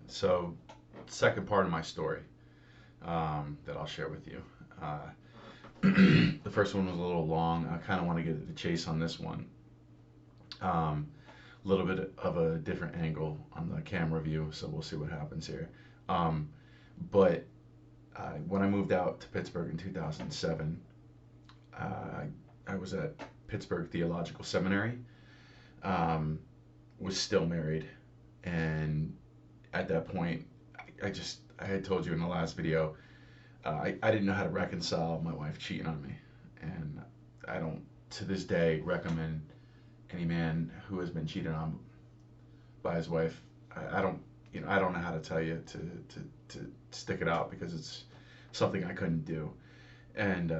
So, second part of my story that I'll share with you. Uh, the first one was a little long. I kind of want to get the chase on this one. A little bit of a different angle on the camera view, so we'll see what happens here. Um, but when I moved out to Pittsburgh in 2007, I was at Pittsburgh Theological Seminary. Um, was still married, and at that point, I had told you in the last video, I didn't know how to reconcile my wife cheating on me, and I don't to this day recommend any man who has been cheated on by his wife. I don't I don't know how to tell you to stick it out because it's something I couldn't do, and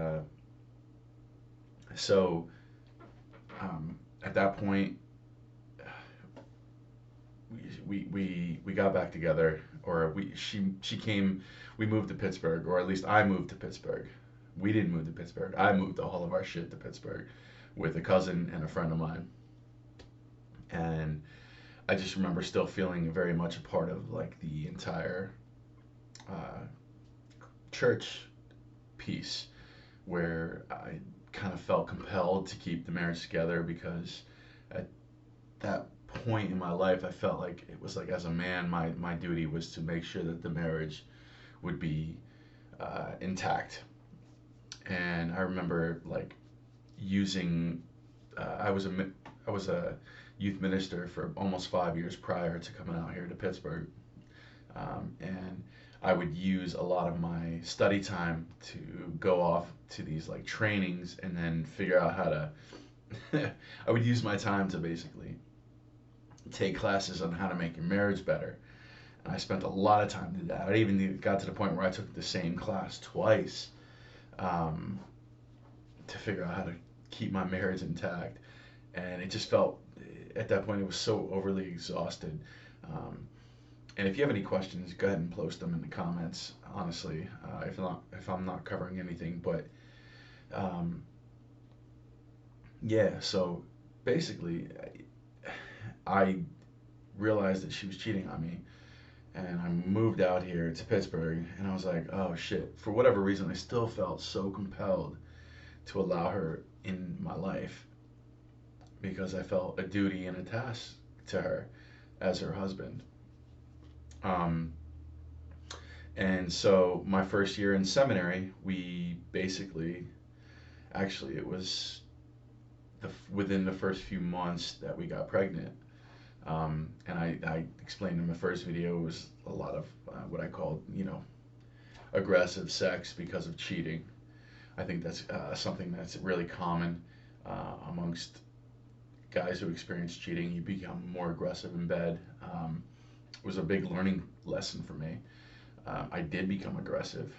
so at that point we got back together, or she came, we moved to Pittsburgh, or at least I moved to Pittsburgh. We didn't move to Pittsburgh. I moved all of our shit to Pittsburgh with a cousin and a friend of mine, and I just remember still feeling very much a part of like the entire uh, church piece, where I kind of felt compelled to keep the marriage together because at that point in my life, I felt like it was like as a man, my duty was to make sure that the marriage would be intact. And I remember like using, I was a youth minister for almost 5 years prior to coming out here to Pittsburgh, and I would use a lot of my study time to go off to these like trainings and then figure out how to. I would use my time to basically take classes on how to make your marriage better. And I spent a lot of time to do that. I even got to the point where I took the same class twice, um, to figure out how to keep my marriage intact. And it just felt, at that point, it was so overly exhausted. Um, and if you have any questions, go ahead and post them in the comments. Honestly, if I'm not covering anything, but um, yeah. So basically, I realized that she was cheating on me, and I moved out here to Pittsburgh, and I was like, oh shit. For whatever reason, I still felt so compelled to allow her in my life because I felt a duty and a task to her as her husband. Um, and so my first year in seminary, we basically, actually, it was within the first few months that we got pregnant. And I explained in my first video, it was a lot of what I called, aggressive sex because of cheating. I think that's something that's really common amongst guys who experience cheating. You become more aggressive in bed. It was a big learning lesson for me. I did become aggressive.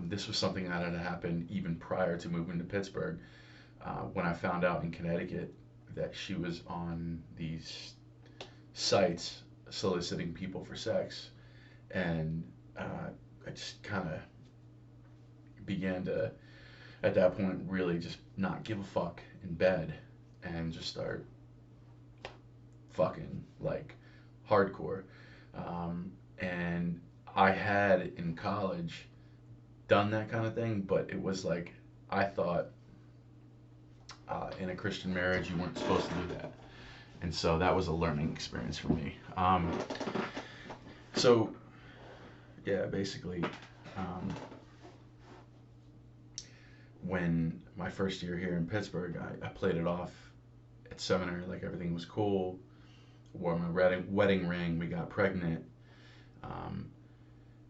This was something that had happened even prior to moving to Pittsburgh. When I found out in Connecticut that she was on these sites soliciting people for sex, and I just kind of began to, at that point, really just not give a fuck in bed and just start fucking like hardcore. And I had in college done that kind of thing, but it was like I thought in a Christian marriage you weren't supposed to do that, and so that was a learning experience for me. So yeah, basically, um, when my first year here in Pittsburgh, I played it off at seminary like everything was cool. Wore my wedding ring. We got pregnant, um,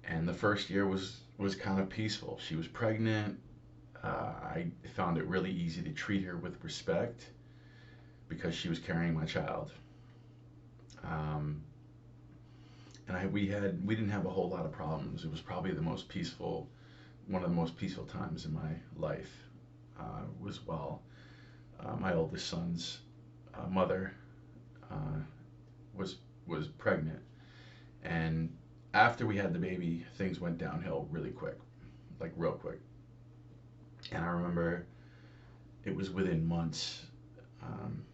and the first year was kind of peaceful. She was pregnant. I found it really easy to treat her with respect because she was carrying my child. Um, and we didn't have a whole lot of problems. It was probably one of the most peaceful times in my life. Was while my oldest son's mother uh, was was pregnant, and after we had the baby, things went downhill really quick, like real quick. And I remember it was within months,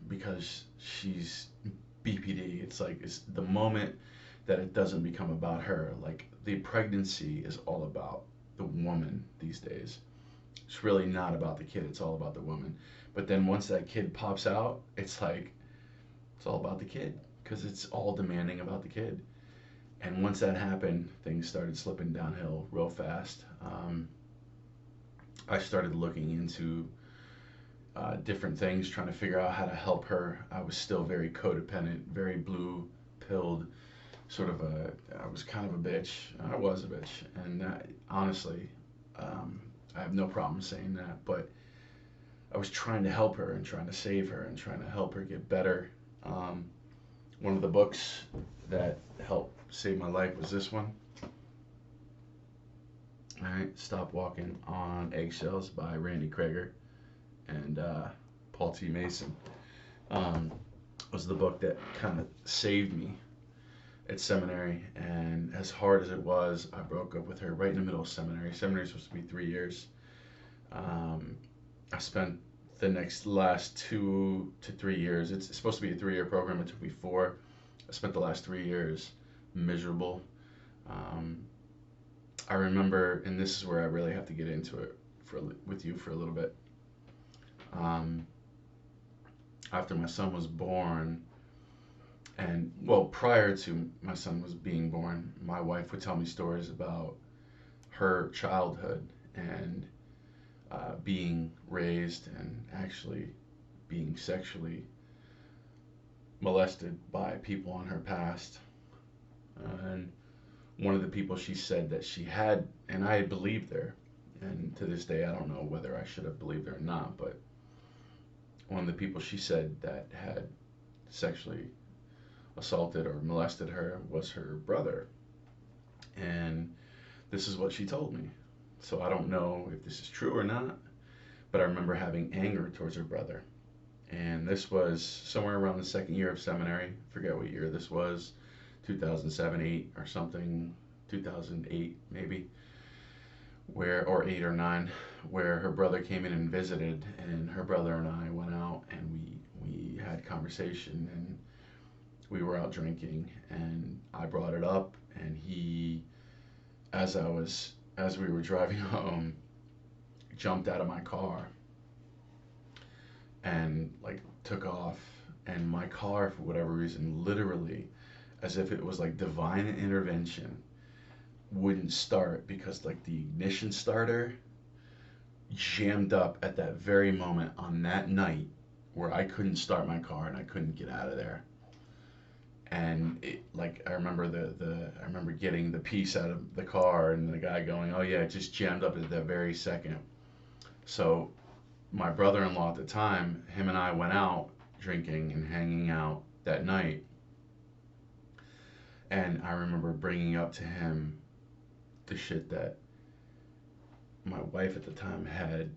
because she's BPD. It's like it's the moment that it doesn't become about her. Like the pregnancy is all about the woman these days. It's really not about the kid, it's all about the woman. But then once that kid pops out, it's like it's all about the kid because it's all demanding about the kid. And once that happened, things started slipping downhill real fast. I started looking into different things, trying to figure out how to help her. I was still very codependent, very blue pilled, sort of a. I was kind of a bitch. I was a bitch, and honestly, I have no problem saying that. But I was trying to help her and trying to save her and trying to help her get better. Um, One of the books that helped save my life was this one. All right, Stop Walking on Eggshells by Randy Krager and Paul T. Mason. Um, was the book that kind of saved me at seminary. And as hard as it was, I broke up with her right in the middle of seminary. Seminary is supposed to be 3 years. Um, I spent the last 2 to 3 years. It's supposed to be a 3 year program. It took me four. I spent the last 3 years miserable. Um, I remember, and this is where I really have to get into it with you for a little bit. Um, After my son was born, and well, prior to my son was being born, my wife would tell me stories about her childhood and being raised and actually being sexually molested by people on her past. And one of the people she said that she had, and I believed her, and to this day I don't know whether I should have believed her or not, but one of the people she said that had sexually assaulted or molested her was her brother. And this is what she told me. So I don't know if this is true or not, but I remember having anger towards her brother. And this was somewhere around the second year of seminary. I forget what year this was, 2007, 8 or something, 2008 maybe, or 8 or 9, where her brother came in and visited, and her brother and I went out and we had conversation, and we were out drinking, and I brought it up, and he, as we were driving home, jumped out of my car and like took off, and my car for whatever reason, literally as if it was like divine intervention, wouldn't start because like the ignition starter jammed up at that very moment on that night where I couldn't start my car and I couldn't get out of there. And it, like I remember I remember getting the piece out of the car and the guy going, "Oh yeah, it just jammed up at that very second." So my brother-in-law at the time, him and I went out drinking and hanging out that night, and I remember bringing up to him the shit that my wife at the time had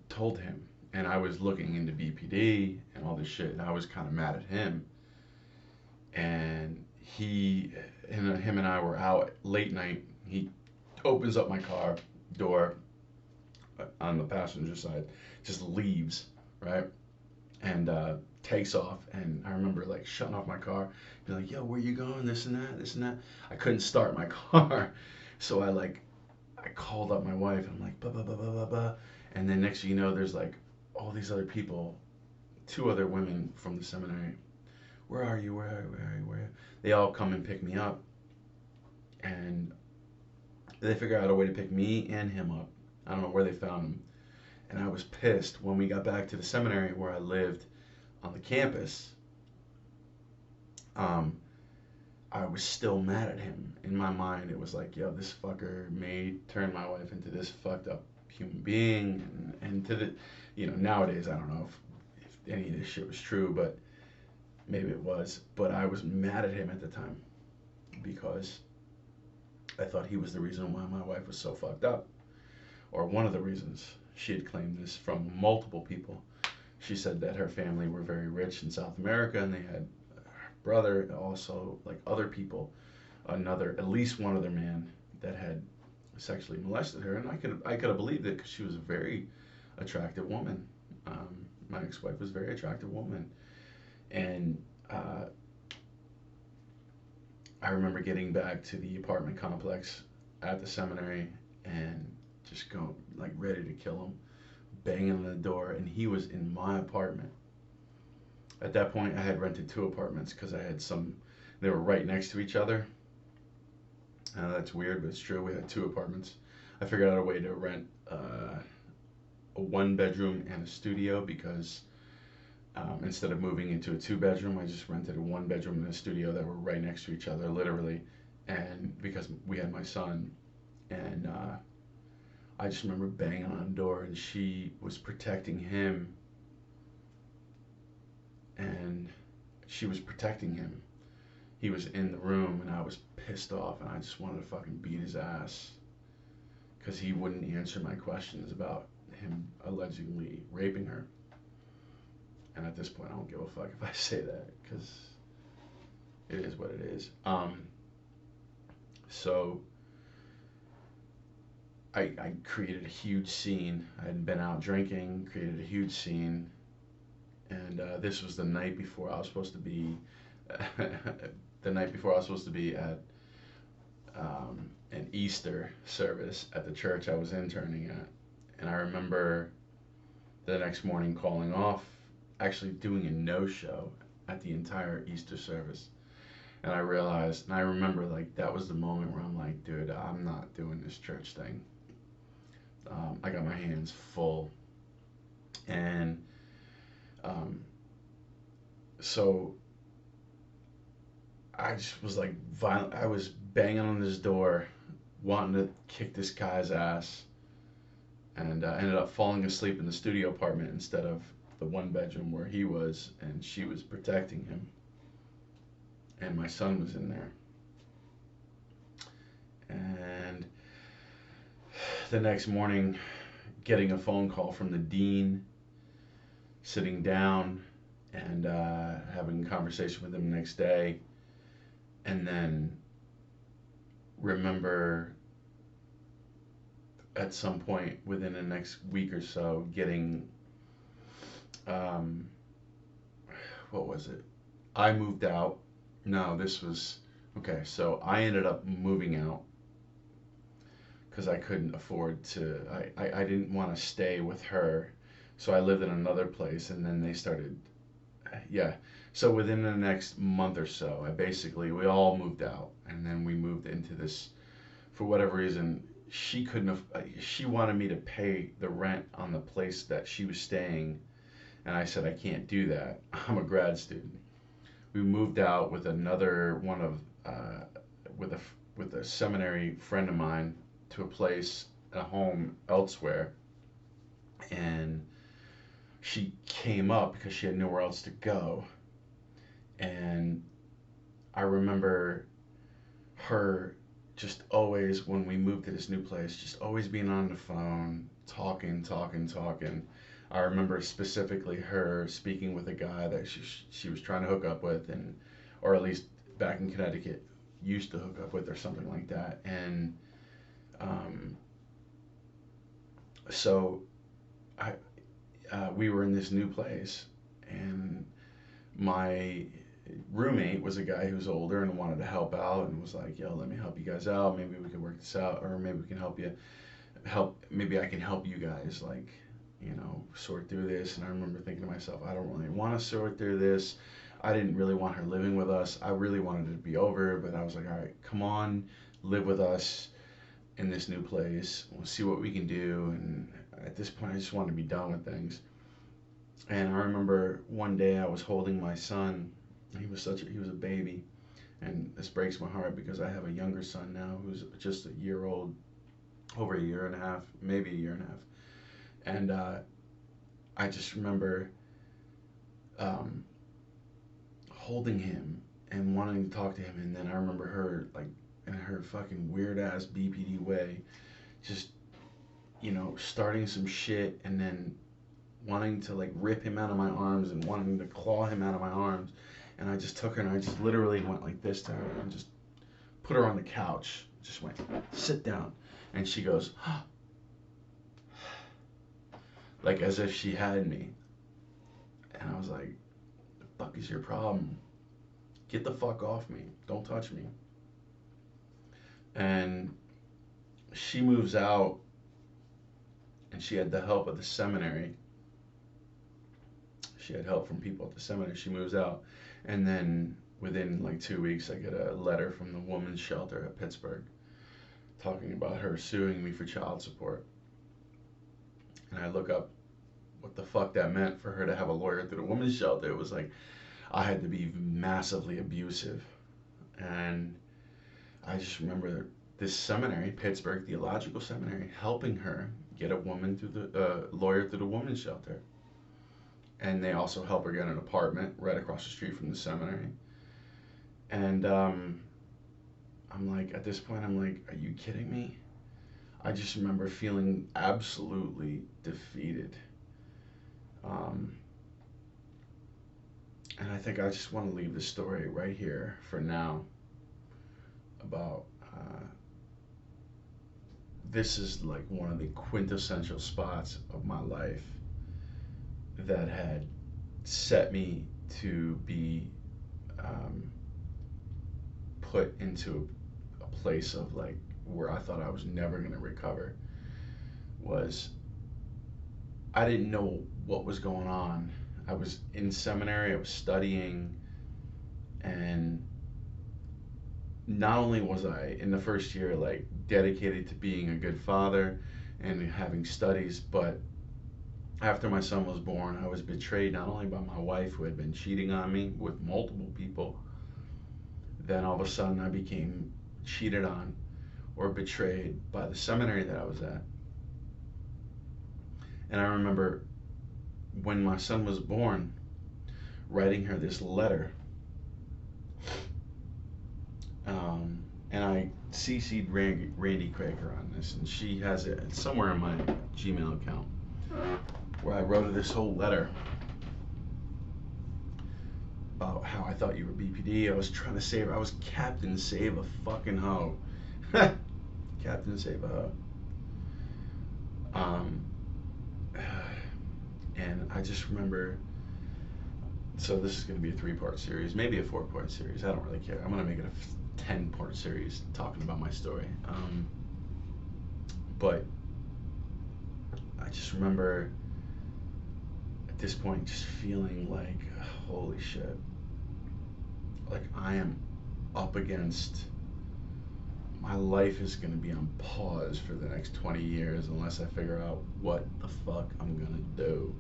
told him. And I was looking into BPD and all this shit, and I was kind of mad at him. And him and I were out late night. He opens up my car door on the passenger side, just leaves, right? And takes off. And I remember like shutting off my car, be like, "Yo, where you going? This and that, this and that." I couldn't start my car, so I called up my wife, and I'm like, "Blah blah blah blah blah blah," and then next thing you know, there's like all these other people, two other women from the seminary. "Where are you? Where are you? Where are you? Where are you?" They all come and pick me up, and they figure out a way to pick me and him up. I don't know where they found him, and I was pissed when we got back to the seminary where I lived on the campus. Um, I was still mad at him. In my mind, it was like, "Yo, this fucker turned my wife into this fucked up human being," and to the, nowadays I don't know if any of this shit was true, but maybe it was. But I was mad at him at the time because I thought he was the reason why my wife was so fucked up, or one of the reasons. She had claimed this from multiple people. She said that her family were very rich in South America, and they had brother, also like other people, at least one other man that had sexually molested her, and I could have believed it because she was a very attractive woman. My ex-wife was a very attractive woman, and I I remember getting back to the apartment complex at the seminary and just going like ready to kill him, banging on the door, and he was in my apartment. At that point, I had rented two apartments because I had some. They were right next to each other. That's weird, but it's true. We had two apartments. I figured out a way to rent a one bedroom and a studio because instead of moving into a two bedroom, I just rented a one bedroom and a studio that were right next to each other, literally. And because we had my son, and I just remember banging on the door, and she was protecting him, and she was protecting him. He was in the room, and I was pissed off, and I just wanted to fucking beat his ass because he wouldn't answer my questions about him allegedly raping her. And at this point, I don't give a fuck if I say that because it is what it is. So I created a huge scene. I had been out drinking, created a huge scene, and this was the night before I was supposed to be, the night before I was supposed to be at an Easter service at the church I was interning at. And I remember the next morning calling off, actually doing a no-show at the entire Easter service. And I realized, and I remember like that was the moment where I'm like, dude, I'm not doing this church thing. I got my hands full. And so I just was like violent. I was banging on his door, wanting to kick this guy's ass, and ended up falling asleep in the studio apartment instead of the one bedroom where he was, and she was protecting him, and my son was in there. And the next morning, getting a phone call from the dean, sitting down and having a conversation with him the next day, and then remember at some point within the next week or so getting what was it? I moved out. No, this was okay. So I ended up moving out because I couldn't afford to. I didn't want to stay with her, so I lived in another place, and then they started. Yeah. So within the next month or so, we all moved out, and then we moved into this. For whatever reason, she couldn't have. She wanted me to pay the rent on the place that she was staying, and I said I can't do that. I'm a grad student. We moved out with another one of with a seminary friend of mine to a home elsewhere, and she came up because she had nowhere else to go. And I remember her just always, when we moved to this new place, just always being on the phone, talking. I remember specifically her speaking with a guy that she was trying to hook up with, and or at least back in Connecticut used to hook up with or something like that. And so we were in this new place, and my roommate was a guy who was older and wanted to help out and was like, yo, let me help you guys out. Maybe we can work this out, or maybe we can maybe I can help you guys, like, sort through this. And I remember thinking to myself, I don't really want to sort through this. I didn't really want her living with us. I really wanted it to be over, but I was like, all right, come on, live with us in this new place. We'll see what we can do. And at this point, I just wanted to be done with things. And I remember one day I was holding my son. He was a baby. And this breaks my heart because I have a younger son now who's just a year old, over a year and a half, maybe a year and a half. And I just remember holding him and wanting to talk to him. And then I remember her, like, in her fucking weird ass BPD way, just, starting some shit and then wanting to, like, rip him out of my arms and wanting to claw him out of my arms. And I just took her and I just literally went like this to her and just put her on the couch. Just went, sit down. And she goes, like as if she had me. And I was like, the fuck is your problem? Get the fuck off me. Don't touch me. And she moves out, and she had the help of the seminary. She had help from people at the seminary. She moves out, and then within like 2 weeks, I get a letter from the women's shelter at Pittsburgh talking about her suing me for child support. And I look up what the fuck that meant for her to have a lawyer through the women's shelter. It was like I had to be massively abusive. And I just remember this seminary, Pittsburgh Theological Seminary, helping her get a woman through the lawyer through the women's shelter. And they also help her get an apartment right across the street from the seminary. And I'm like, at this point, I'm like, are you kidding me? I just remember feeling absolutely defeated. Um, and I think I just want to leave the story right here for now about this is like one of the quintessential spots of my life that had set me to be um, put into a place of like where I thought I was never going to recover. Was I didn't know what was going on. I was in seminary, I was studying, and not only was I in the first year like dedicated to being a good father and having studies, but after my son was born, I was betrayed not only by my wife who had been cheating on me with multiple people, then all of a sudden I became cheated on or betrayed by the seminary that I was at. And I remember when my son was born, writing her this letter. And I CC'd Randy Crager on this, and she has it somewhere in my Gmail account where I wrote her this whole letter about how I thought you were BPD. I was trying to save her. I was Captain Save a fucking hoe. Captain Save a hoe. Um, and I just remember. So this is going to be a 3-part series, maybe a 4-part series. I don't really care. I'm going to make it a 10-part series talking about my story. But I just remember at this point just feeling like, holy shit, like I am up against, my life is going to be on pause for the next 20 years unless I figure out what the fuck I'm going to do.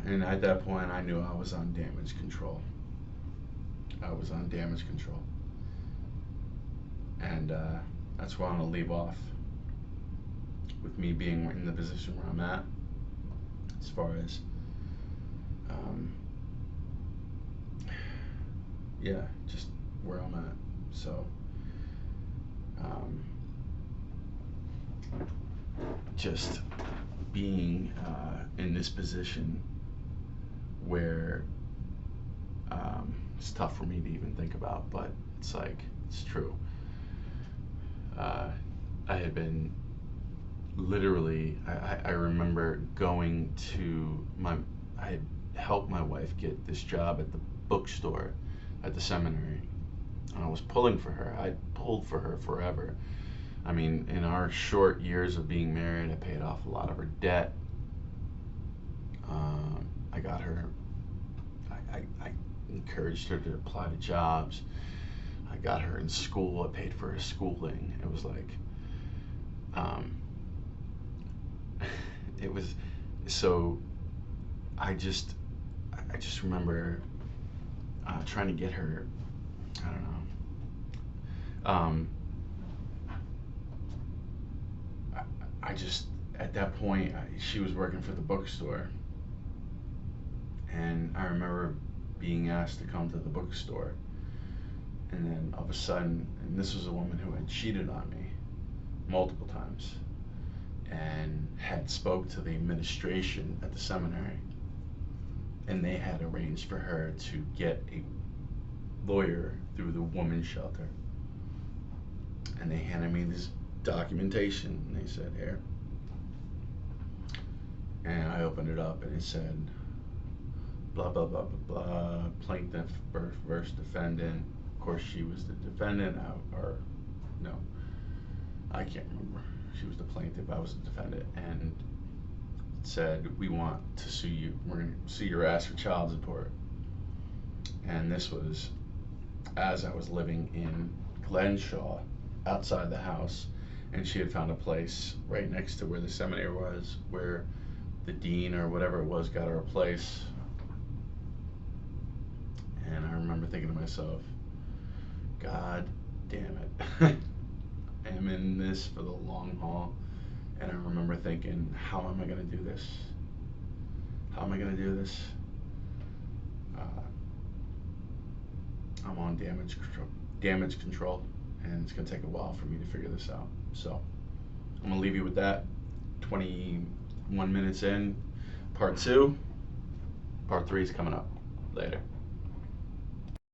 And at that point, I knew I was on damage control. I was on damage control. And that's where I'm going to leave off, with me being in the position where I'm at, as far as, yeah, just where I'm at. So, just being in this position where it's tough for me to even think about, but it's like, it's true. I had been literally, I remember going to I had helped my wife get this job at the bookstore at the seminary. And I was pulling for her. I pulled for her forever. I mean, in our short years of being married, I paid off a lot of her debt. I got her, I encouraged her to apply to jobs. I got her in school. I paid for her schooling. It was like, it was, so I just remember trying to get her, I don't know, I just, at that point, she was working for the bookstore, and I remember being asked to come to the bookstore, and then all of a sudden, and this was a woman who had cheated on me multiple times, and had spoke to the administration at the seminary, and they had arranged for her to get a lawyer through the women's shelter. And they handed me this documentation, and they said, here. And I opened it up, and it said, blah, blah, blah, blah, blah, plaintiff versus defendant, Of course, she was the defendant, or no, I can't remember. She was the plaintiff, I was the defendant, and said, we want to sue you. We're going to sue your ass for child support. And this was as I was living in Glenshaw, outside the house, and she had found a place right next to where the seminary was, where the dean or whatever it was got her a place. And I remember thinking to myself, God damn it. I'm in this for the long haul. And I remember thinking, how am I going to do this? How am I going to do this? I'm on damage control, and it's going to take a while for me to figure this out. So I'm going to leave you with that. 21 minutes in, part 2. Part 3 is coming up later.